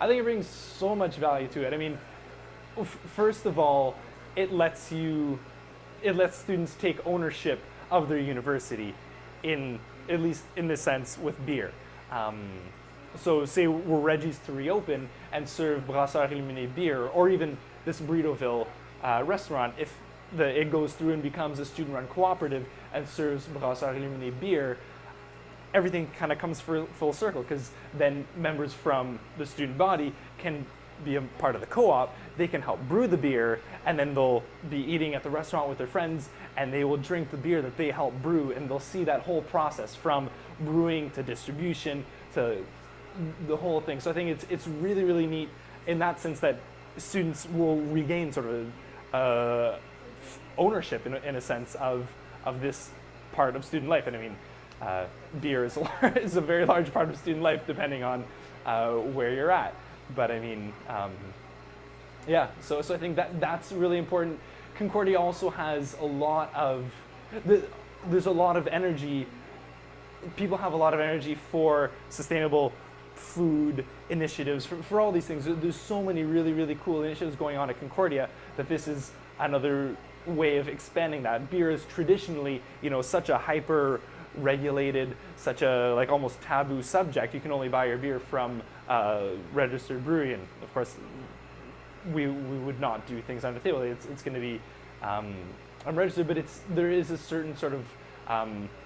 I think it brings so much value to it. I mean, first of all, it lets students take ownership of their university, in at least in this sense with beer. So say we're Reggie's to reopen and serve Brasseurs Illuminés beer, or even this Burritoville restaurant, if it goes through and becomes a student-run cooperative and serves Brasseurs Illuminés beer, everything kind of comes full circle, because then members from the student body can be a part of the co-op, they can help brew the beer, and then they'll be eating at the restaurant with their friends, and they will drink the beer that they help brew, and they'll see that whole process from brewing to distribution to the whole thing. So I think it's really, really neat in that sense that students will regain sort of ownership in a sense of this part of student life. And I mean, beer is a very large part of student life, depending on where you're at. But I mean, yeah. So I think that's really important. Concordia also has a lot of there's a lot of energy. People have a lot of energy for sustainable food initiatives, for all these things. There's so many really, really cool initiatives going on at Concordia that this is another way of expanding that. Beer is traditionally, such a hyper regulated, such a like almost taboo subject. You can only buy your beer from a registered brewery, and of course we would not do things on the table. It's going to be unregistered, but there is a certain sort of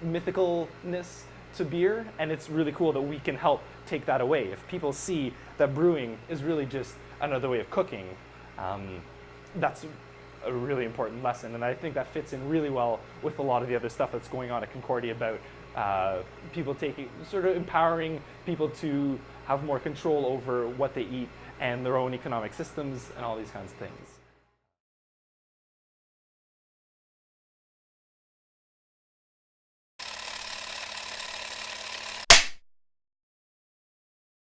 mythicalness to beer, and it's really cool that we can help take that away. If people see that brewing is really just another way of cooking, that's a really important lesson, and I think that fits in really well with a lot of the other stuff that's going on at Concordia about people empowering people to have more control over what they eat and their own economic systems and all these kinds of things.